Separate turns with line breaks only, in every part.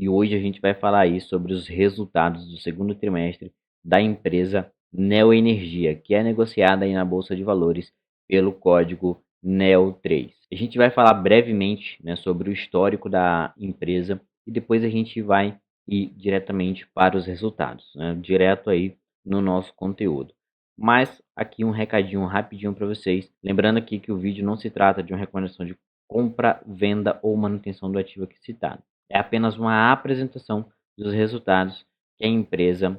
e hoje a gente vai falar aí sobre os resultados do segundo trimestre da empresa Neoenergia, que é negociada aí na Bolsa de Valores pelo código NEO3. A gente vai falar brevemente, né, sobre o histórico da empresa e depois a gente vai ir diretamente para os resultados, né, direto aí no nosso conteúdo. Mas aqui um recadinho rapidinho para vocês, lembrando aqui que o vídeo não se trata de uma recomendação de compra, venda ou manutenção do ativo aqui citado. É apenas uma apresentação dos resultados que a empresa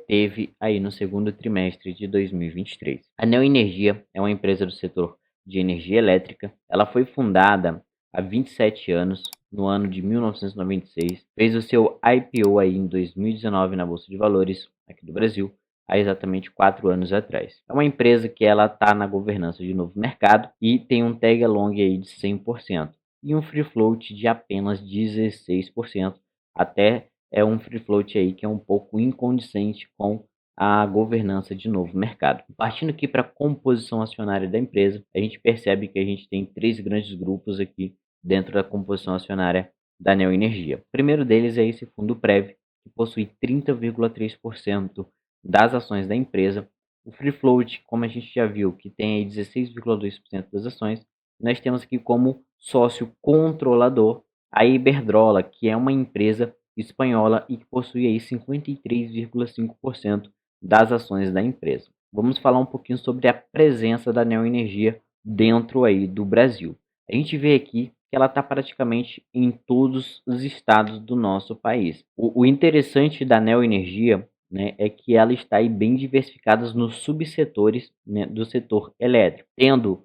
teve aí no segundo trimestre de 2023. A Neoenergia é uma empresa do setor de energia elétrica. Ela foi fundada há 27 anos, no ano de 1996. Fez o seu IPO aí em 2019 na Bolsa de Valores aqui do Brasil, há exatamente 4 anos atrás. É uma empresa que ela está na governança de novo mercado e tem um tag along aí de 100% e um free float de apenas 16%. Até é um free float aí que é um pouco incondizente com a governança de novo mercado. Partindo aqui para a composição acionária da empresa, a gente percebe que a gente tem 3 grandes grupos aqui dentro da composição acionária da Neoenergia. O primeiro deles é esse fundo Prev, que possui 30,3% das ações da empresa. O free float, como a gente já viu, que tem aí 16,2% das ações. Nós temos aqui como sócio controlador a Iberdrola, que é uma empresa espanhola e que possui aí 53,5% das ações da empresa. Vamos falar um pouquinho sobre a presença da Neoenergia dentro aí do Brasil. A gente vê aqui que ela está praticamente em todos os estados do nosso país. O interessante da Neoenergia, né, é que ela está aí bem diversificada nos subsetores, né, do setor elétrico, tendo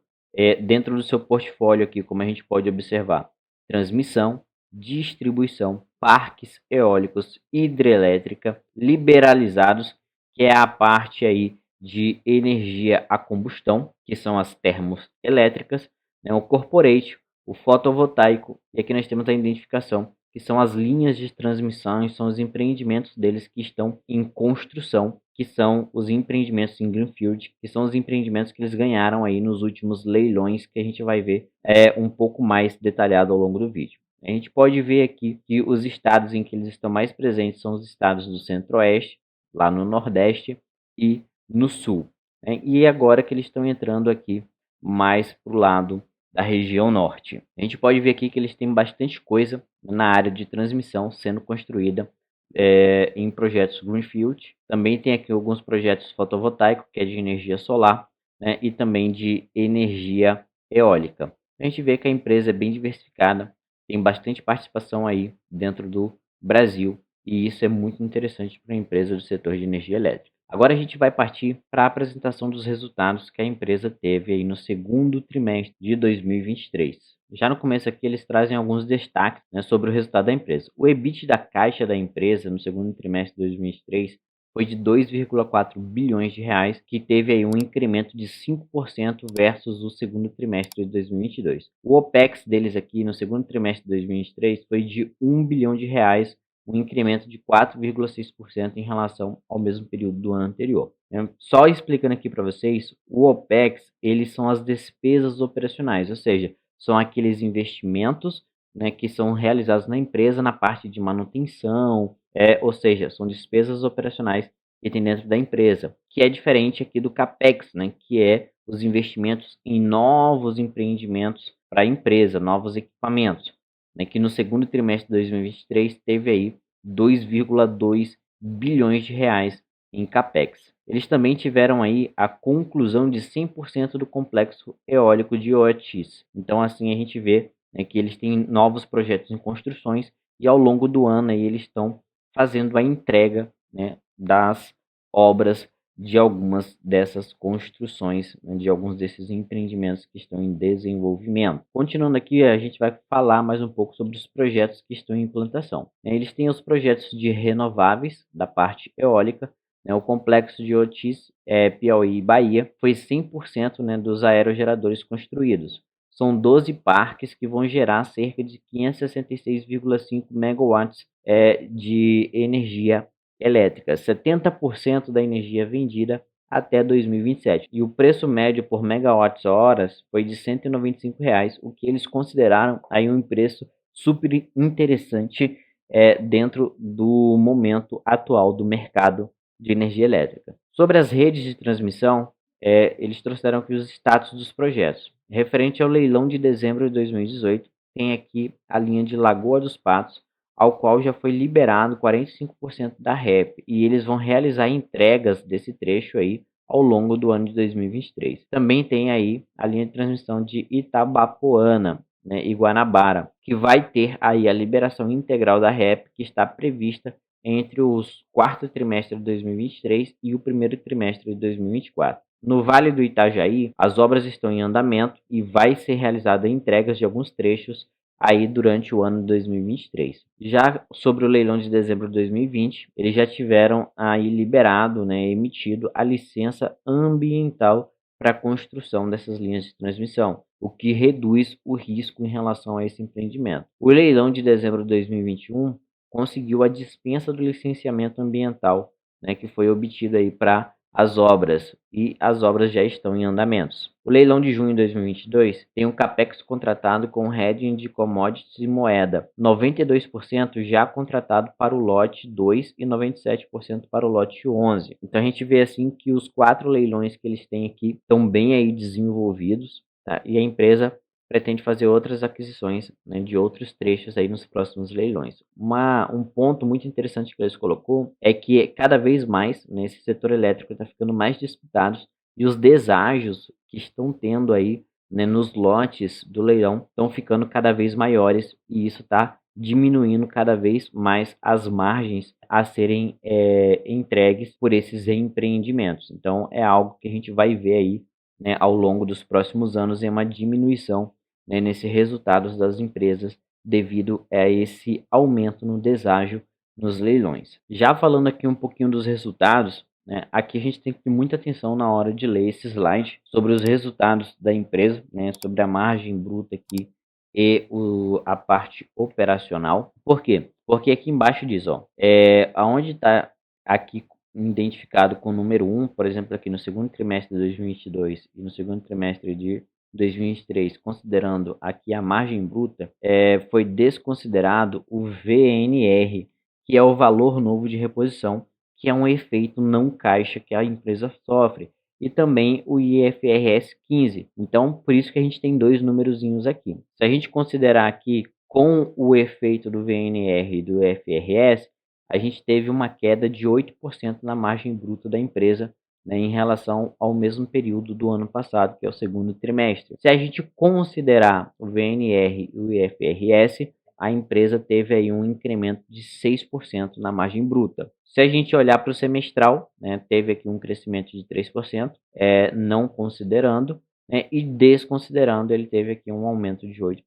dentro do seu portfólio aqui, como a gente pode observar, transmissão, distribuição, parques eólicos, hidrelétrica, liberalizados, que é a parte aí de energia a combustão, que são as termoelétricas, né, o corporate, o fotovoltaico, e aqui nós temos a identificação, que são as linhas de transmissão, e são os empreendimentos deles que estão em construção, que são os empreendimentos em Greenfield, que são os empreendimentos que eles ganharam aí nos últimos leilões, que a gente vai ver um pouco mais detalhado ao longo do vídeo. A gente pode ver aqui que os estados em que eles estão mais presentes são os estados do Centro-Oeste, lá no Nordeste e no Sul, né? E agora que eles estão entrando aqui mais para o lado da região Norte. A gente pode ver aqui que eles têm bastante coisa na área de transmissão sendo construída em projetos Greenfield. Também tem aqui alguns projetos fotovoltaicos, que é de energia solar, né? E também de energia eólica. A gente vê que a empresa é bem diversificada, tem bastante participação aí dentro do Brasil, e isso é muito interessante para uma empresa do setor de energia elétrica. Agora a gente vai partir para a apresentação dos resultados que a empresa teve aí no segundo trimestre de 2023. Já no começo aqui eles trazem alguns destaques, né, sobre o resultado da empresa. O EBIT da caixa da empresa no segundo trimestre de 2023 foi de 2,4 bilhões de reais, que teve aí um incremento de 5% versus o segundo trimestre de 2022. O OPEX deles aqui no segundo trimestre de 2023 foi de 1 bilhão de reais, um incremento de 4,6% em relação ao mesmo período do ano anterior. Só explicando aqui para vocês, o OPEX, eles são as despesas operacionais, ou seja, são aqueles investimentos, né, que são realizados na empresa na parte de manutenção, ou seja, são despesas operacionais que tem dentro da empresa, que é diferente aqui do CAPEX, né, que é os investimentos em novos empreendimentos para a empresa, novos equipamentos, né, que no segundo trimestre de 2023 teve aí 2,2 bilhões de reais em CAPEX. Eles também tiveram aí a conclusão de 100% do complexo eólico de Otis. Então assim a gente vê, né, que eles têm novos projetos em construções e ao longo do ano aí eles estão fazendo a entrega, né, das obras de algumas dessas construções, né, de alguns desses empreendimentos que estão em desenvolvimento. Continuando aqui, a gente vai falar mais um pouco sobre os projetos que estão em implantação. Eles têm os projetos de renováveis da parte eólica, né, o complexo de Otis, Piauí e Bahia foi 100%, né, dos aerogeradores construídos. São 12 parques que vão gerar cerca de 566,5 megawatts de energia elétrica, 70% da energia vendida até 2027. E o preço médio por megawatts-horas foi de R$ 195, o que eles consideraram aí um preço super interessante dentro do momento atual do mercado de energia elétrica. Sobre as redes de transmissão, eles trouxeram aqui os status dos projetos. Referente ao leilão de dezembro de 2018, tem aqui a linha de Lagoa dos Patos, ao qual já foi liberado 45% da REP, e eles vão realizar entregas desse trecho aí ao longo do ano de 2023. Também tem aí a linha de transmissão de Itabapoana, né, e Guanabara, que vai ter aí a liberação integral da REP, que está prevista entre os quarto trimestre de 2023 e o primeiro trimestre de 2024. No Vale do Itajaí, as obras estão em andamento e vai ser realizada entregas de alguns trechos aí durante o ano de 2023. Já sobre o leilão de dezembro de 2020, eles já tiveram aí liberado, né, emitido a licença ambiental para a construção dessas linhas de transmissão, o que reduz o risco em relação a esse empreendimento. O leilão de dezembro de 2021 conseguiu a dispensa do licenciamento ambiental, né, que foi obtido aí para as obras, e as obras já estão em andamentos. O leilão de junho de 2022 tem um capex contratado com hedging de commodities e moeda, 92% já contratado para o lote 2 e 97% para o lote 11. Então a gente vê assim que os 4 leilões que eles têm aqui estão bem aí desenvolvidos, tá? E a empresa pretende fazer outras aquisições, né, de outros trechos aí nos próximos leilões. Um ponto muito interessante que eles colocou é que cada vez mais, né, esse setor elétrico está ficando mais disputado e os deságios que estão tendo aí, né, nos lotes do leilão estão ficando cada vez maiores, e isso está diminuindo cada vez mais as margens a serem entregues por esses empreendimentos. Então é algo que a gente vai ver aí, né, ao longo dos próximos anos, uma diminuição, né, nesses resultados das empresas devido a esse aumento no deságio nos leilões. Já falando aqui um pouquinho dos resultados, né, aqui a gente tem que ter muita atenção na hora de ler esse slide sobre os resultados da empresa, né, sobre a margem bruta aqui e a parte operacional. Por quê? Porque aqui embaixo diz, ó, aonde está aqui identificado com o número 1, por exemplo, aqui no segundo trimestre de 2022 e no segundo trimestre de 2023, considerando aqui a margem bruta, foi desconsiderado o VNR, que é o valor novo de reposição, que é um efeito não caixa que a empresa sofre, e também o IFRS 15. Então, por isso que a gente tem dois númerozinhos aqui. Se a gente considerar aqui com o efeito do VNR e do IFRS, a gente teve uma queda de 8% na margem bruta da empresa, né, em relação ao mesmo período do ano passado, que é o segundo trimestre. Se a gente considerar o VNR e o IFRS, a empresa teve aí um incremento de 6% na margem bruta. Se a gente olhar para o semestral, né, teve aqui um crescimento de 3%, não considerando, né, e desconsiderando, ele teve aqui um aumento de 8%.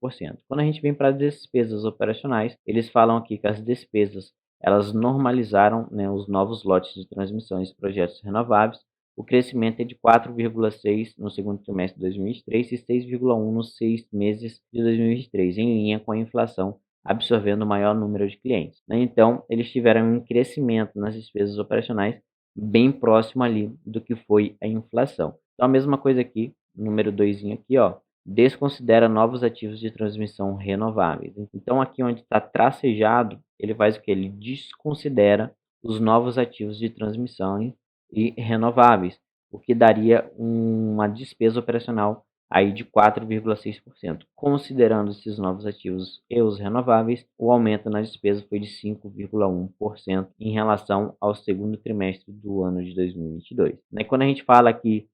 Quando a gente vem para as despesas operacionais, eles falam aqui que as despesas elas normalizaram, né, os novos lotes de transmissões e projetos renováveis. O crescimento é de 4,6% no segundo trimestre de 2023 e 6,1% nos 6 meses de 2023, em linha com a inflação, absorvendo o maior número de clientes, né? Então, eles tiveram um crescimento nas despesas operacionais bem próximo ali do que foi a inflação. Então, a mesma coisa aqui, número 2 aqui, ó, desconsidera novos ativos de transmissão renováveis. Então, aqui onde está tracejado, ele faz o que? Ele desconsidera os novos ativos de transmissão e renováveis, o que daria uma despesa operacional aí de 4,6%. Considerando esses novos ativos e os renováveis, o aumento na despesa foi de 5,1% em relação ao segundo trimestre do ano de 2022. Né? Quando a gente fala aqui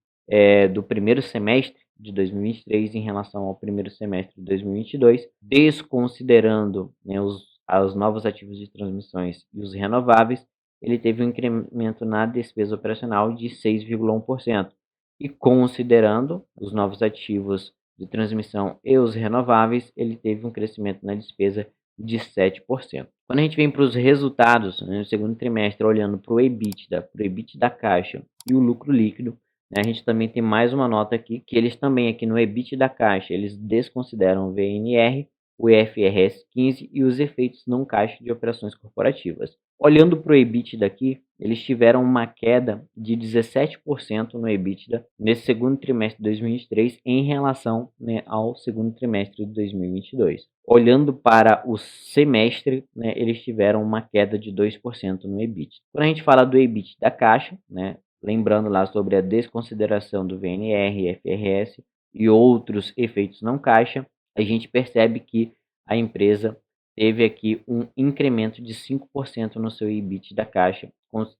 do primeiro semestre de 2023 em relação ao primeiro semestre de 2022, desconsiderando, né, os novos ativos de transmissões e os renováveis, ele teve um incremento na despesa operacional de 6,1%. E considerando os novos ativos de transmissão e os renováveis, ele teve um crescimento na despesa de 7%. Quando a gente vem para os resultados, né, no segundo trimestre, olhando para o EBITDA da caixa e o lucro líquido, né, a gente também tem mais uma nota aqui, que eles também aqui no EBITDA da caixa, eles desconsideram o VNR o IFRS 15 e os efeitos não caixa de operações corporativas. Olhando para o EBITDA aqui, eles tiveram uma queda de 17% no EBITDA nesse segundo trimestre de 2023 em relação, né, ao segundo trimestre de 2022. Olhando para o semestre, né, eles tiveram uma queda de 2% no EBITDA. Quando a gente fala do EBITDA da caixa, né, lembrando lá sobre a desconsideração do VNR, IFRS e outros efeitos não caixa, a gente percebe que a empresa teve aqui um incremento de 5% no seu EBIT da caixa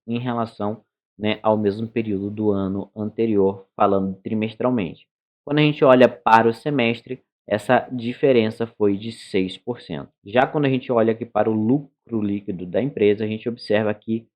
em relação, né, ao mesmo período do ano anterior, falando trimestralmente. Quando a gente olha para o semestre, essa diferença foi de 6%. Já quando a gente olha aqui para o lucro líquido da empresa, a gente observa aqui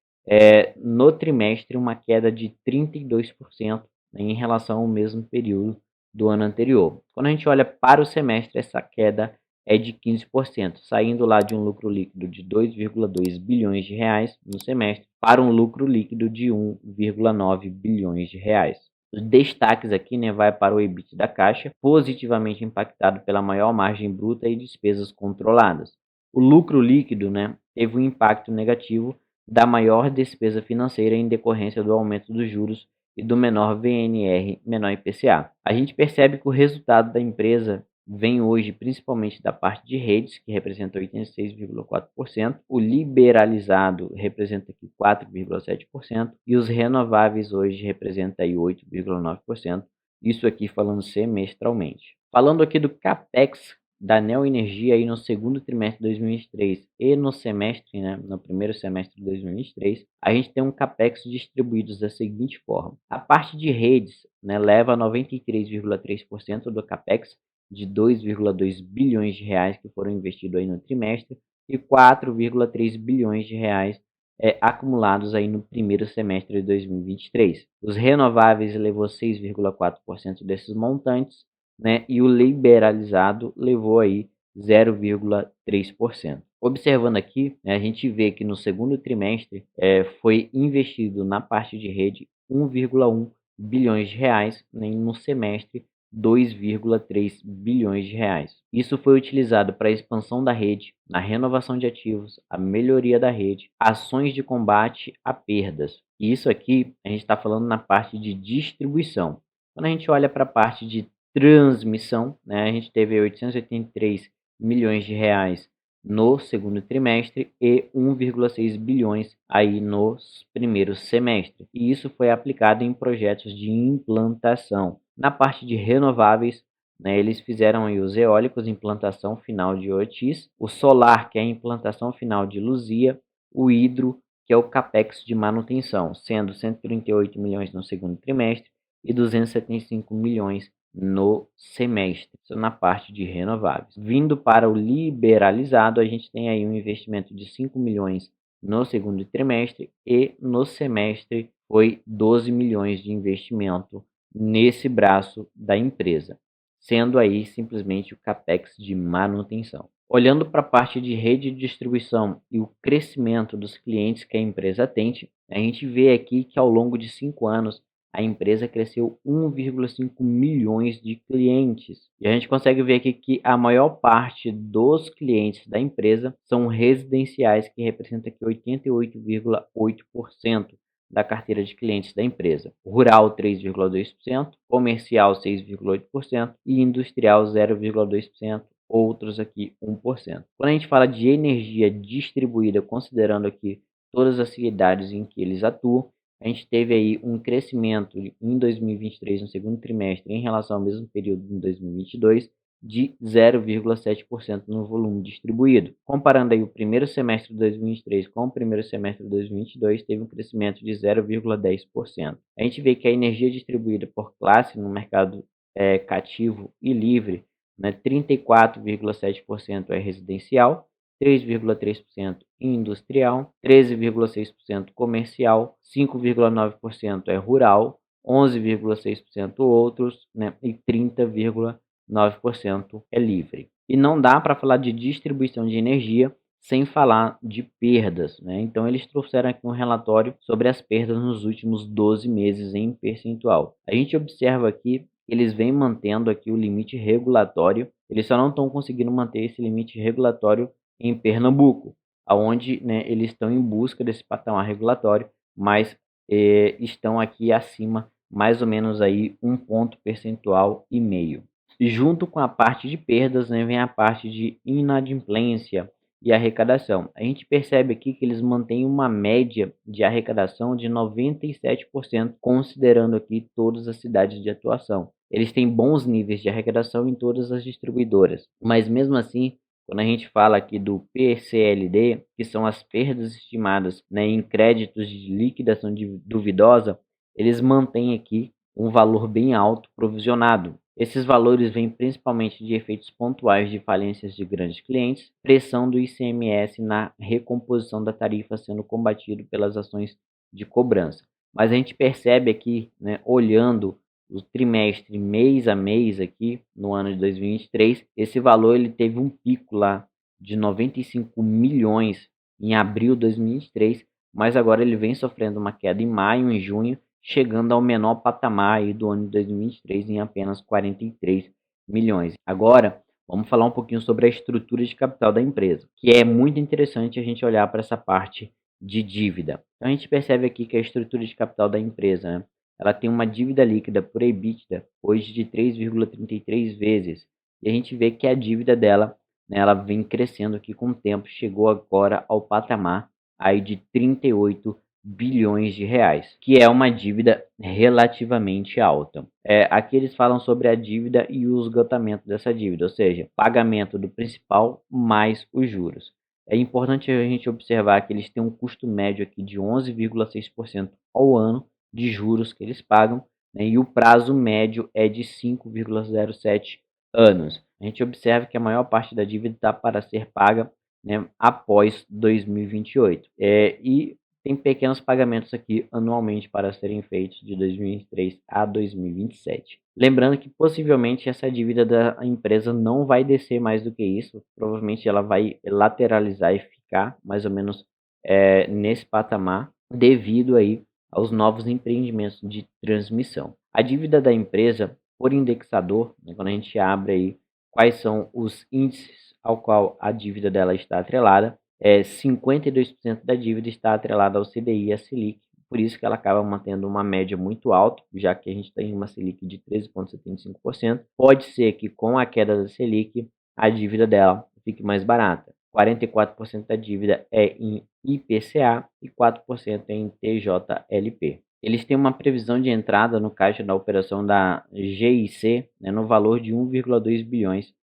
no trimestre uma queda de 32%, né, em relação ao mesmo período do ano anterior. Quando a gente olha para o semestre, essa queda é de 15%, saindo lá de um lucro líquido de 2,2 bilhões de reais no semestre para um lucro líquido de 1,9 bilhões de reais. Os destaques aqui, né, vai para o EBIT da caixa, positivamente impactado pela maior margem bruta e despesas controladas. O lucro líquido, né, teve um impacto negativo da maior despesa financeira em decorrência do aumento dos juros e do menor VNR, menor IPCA. A gente percebe que o resultado da empresa vem hoje principalmente da parte de redes, que representa 86,4%, o liberalizado representa aqui 4,7% e os renováveis hoje representa aí 8,9%, isso aqui falando semestralmente. Falando aqui do CAPEX da Neoenergia aí no segundo trimestre de 2023 e no semestre, né, no primeiro semestre de 2023, a gente tem um CAPEX distribuídos da seguinte forma. A parte de redes, né, leva 93,3% do CAPEX de 2,2 bilhões de reais que foram investidos aí no trimestre e 4,3 bilhões de reais acumulados aí no primeiro semestre de 2023. Os renováveis levou 6,4% desses montantes, né, e o liberalizado levou aí 0,3%. Observando aqui, né, a gente vê que no segundo trimestre foi investido na parte de rede 1,1 bilhões de reais, né, no semestre 2,3 bilhões de reais. Isso foi utilizado para a expansão da rede, na renovação de ativos, a melhoria da rede, ações de combate a perdas. E isso aqui a gente está falando na parte de distribuição. Quando a gente olha para a parte de transmissão, né, a gente teve 883 milhões de reais no segundo trimestre e 1,6 bilhões aí no primeiro semestre. E isso foi aplicado em projetos de implantação. Na parte de renováveis, né, eles fizeram aí os eólicos, implantação final de Otis, o solar, que é a implantação final de Luzia, o hidro, que é o capex de manutenção, sendo 138 milhões no segundo trimestre e 275 milhões no semestre, isso na parte de renováveis. Vindo para o liberalizado, a gente tem aí um investimento de 5 milhões no segundo trimestre e no semestre foi 12 milhões de investimento nesse braço da empresa, sendo aí simplesmente o capex de manutenção. Olhando para a parte de rede de distribuição e o crescimento dos clientes que a empresa atende, a gente vê aqui que ao longo de 5 anos a empresa cresceu 1,5 milhões de clientes. E a gente consegue ver aqui que a maior parte dos clientes da empresa são residenciais, que representa aqui 88,8% da carteira de clientes da empresa. Rural 3,2%, comercial 6,8% e industrial 0,2%. Outros aqui 1%. Quando a gente fala de energia distribuída, considerando aqui todas as cidades em que eles atuam, a gente teve aí um crescimento em 2023, no segundo trimestre, em relação ao mesmo período em 2022, de 0,7% no volume distribuído. Comparando aí o primeiro semestre de 2023 com o primeiro semestre de 2022, teve um crescimento de 0,10%. A gente vê que a energia distribuída por classe no mercado cativo e livre, né, 34,7% é residencial, 3,3% industrial, 13,6% comercial, 5,9% é rural, 11,6% outros, né, e 30,9% é livre. E não dá para falar de distribuição de energia sem falar de perdas, né? Então eles trouxeram aqui um relatório sobre as perdas nos últimos 12 meses em percentual. A gente observa aqui que eles vêm mantendo aqui o limite regulatório eles só não estão conseguindo manter esse limite regulatório em Pernambuco, aonde, né, eles estão em busca desse patamar regulatório, mas estão aqui acima, mais ou menos aí 1 ponto percentual e meio. E junto com a parte de perdas, né, vem a parte de inadimplência e arrecadação. A gente percebe aqui que eles mantêm uma média de arrecadação de 97%, considerando aqui todas as cidades de atuação. Eles têm bons níveis de arrecadação em todas as distribuidoras, mas mesmo assim, quando a gente fala aqui do PCLD, que são as perdas estimadas, né, em créditos de liquidação duvidosa, eles mantêm aqui um valor bem alto provisionado. Esses valores vêm principalmente de efeitos pontuais de falências de grandes clientes, pressão do ICMS na recomposição da tarifa sendo combatido pelas ações de cobrança. Mas a gente percebe aqui, né, olhando o trimestre mês a mês aqui no ano de 2023, esse valor ele teve um pico lá de 95 milhões em abril de 2023, mas agora ele vem sofrendo uma queda em maio e em junho, chegando ao menor patamar aí do ano de 2023 em apenas 43 milhões. Agora, vamos falar um pouquinho sobre a estrutura de capital da empresa, que é muito interessante a gente olhar para essa parte de dívida. Então, a gente percebe aqui que a estrutura de capital da empresa, né, ela tem uma dívida líquida por EBITDA hoje de 3,33 vezes. E a gente vê que a dívida dela, né, ela vem crescendo aqui com o tempo, chegou agora ao patamar aí de 38 bilhões de reais, que é uma dívida relativamente alta. Aqui eles falam sobre a dívida e o esgotamento dessa dívida, ou seja, pagamento do principal mais os juros. É importante a gente observar que eles têm um custo médio aqui de 11,6% ao ano de juros que eles pagam, né, e o prazo médio é de 5,07 anos. A gente observa que a maior parte da dívida está para ser paga, né, após 2028. E tem pequenos pagamentos aqui anualmente para serem feitos de 2023 a 2027. Lembrando que possivelmente essa dívida da empresa não vai descer mais do que isso, provavelmente ela vai lateralizar e ficar mais ou menos nesse patamar devido aí aos novos empreendimentos de transmissão. A dívida da empresa por indexador, né, quando a gente abre aí quais são os índices ao qual a dívida dela está atrelada, 52% da dívida está atrelada ao CDI e à Selic, por isso que ela acaba mantendo uma média muito alta, já que a gente tem uma Selic de 13,75%. Pode ser que com a queda da Selic, a dívida dela fique mais barata. 44% da dívida é em IPCA e 4% é em TJLP. Eles têm uma previsão de entrada no caixa da operação da GIC, né, no valor de 1,2 bilhões,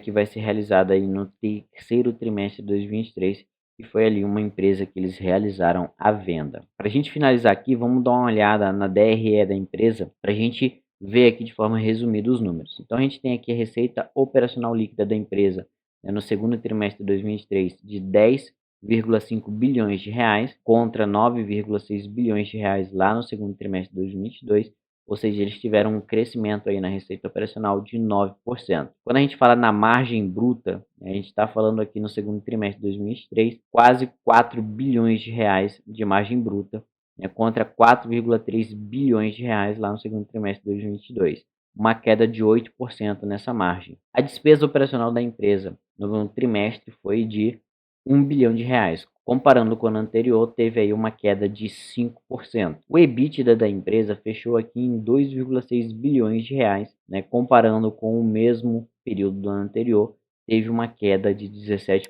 que vai ser realizada aí no terceiro trimestre de 2023, e foi ali uma empresa que eles realizaram a venda. Para a gente finalizar aqui, vamos dar uma olhada na DRE da empresa, para a gente ver aqui de forma resumida os números. Então a gente tem aqui a receita operacional líquida da empresa, né, no segundo trimestre de 2023 de 10,5 bilhões de reais contra 9,6 bilhões de reais lá no segundo trimestre de 2022, ou seja, eles tiveram um crescimento aí na receita operacional de 9%. Quando a gente fala na margem bruta, a gente está falando aqui no segundo trimestre de 2023, quase 4 bilhões de reais de margem bruta, né, contra 4,3 bilhões de reais lá no segundo trimestre de 2022, uma queda de 8% nessa margem. A despesa operacional da empresa no trimestre foi de 1 bilhão de reais. Comparando com o ano anterior, teve aí uma queda de 5%. O EBITDA da empresa fechou aqui em 2,6 bilhões de reais, né? Comparando com o mesmo período do ano anterior, teve uma queda de 17%.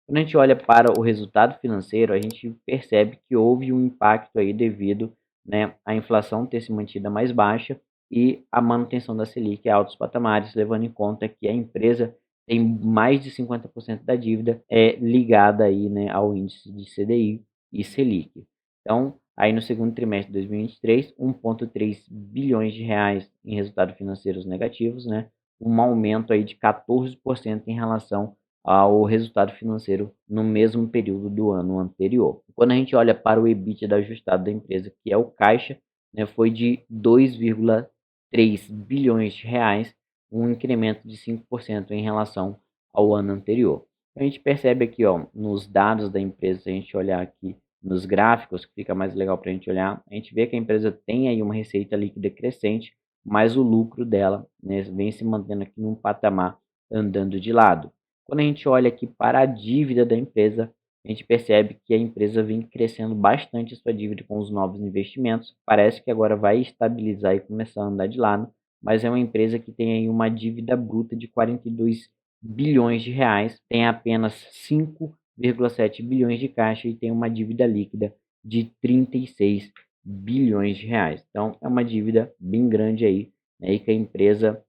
Quando a gente olha para o resultado financeiro, a gente percebe que houve um impacto aí devido, né, à inflação ter se mantida mais baixa e a manutenção da Selic a altos patamares, levando em conta que a empresa tem mais de 50% da dívida ligada aí, né, ao índice de CDI e Selic. Então, aí no segundo trimestre de 2023, 1,3 bilhões de reais em resultados financeiros negativos, né, um aumento aí de 14% em relação ao resultado financeiro no mesmo período do ano anterior. Quando a gente olha para o EBITDA ajustado da empresa, que é o caixa, né, foi de 2,3 bilhões de reais, um incremento de 5% em relação ao ano anterior. A gente percebe aqui, ó, nos dados da empresa, se a gente olhar aqui nos gráficos, que fica mais legal para a gente olhar, a gente vê que a empresa tem aí uma receita líquida crescente, mas o lucro dela, né, vem se mantendo aqui num patamar andando de lado. Quando a gente olha aqui para a dívida da empresa, a gente percebe que a empresa vem crescendo bastante a sua dívida com os novos investimentos. Parece que agora vai estabilizar e começar a andar de lado, mas é uma empresa que tem aí uma dívida bruta de 42 bilhões de reais, tem apenas 5,7 bilhões de caixa e tem uma dívida líquida de 36 bilhões de reais. Então, é uma dívida bem grande aí, né, e que a empresa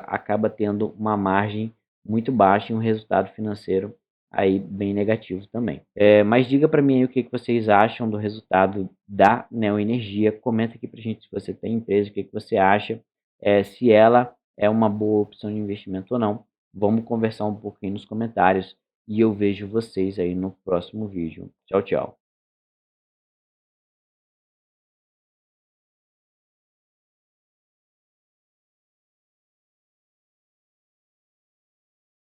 acaba tendo uma margem muito baixa e um resultado financeiro aí bem negativo também. Mas diga para mim aí o que vocês acham do resultado da Neoenergia. Comenta aqui para a gente se você tem empresa, o que você acha, se ela é uma boa opção de investimento ou não. Vamos conversar um pouquinho nos comentários e eu vejo vocês aí no próximo vídeo. Tchau, tchau.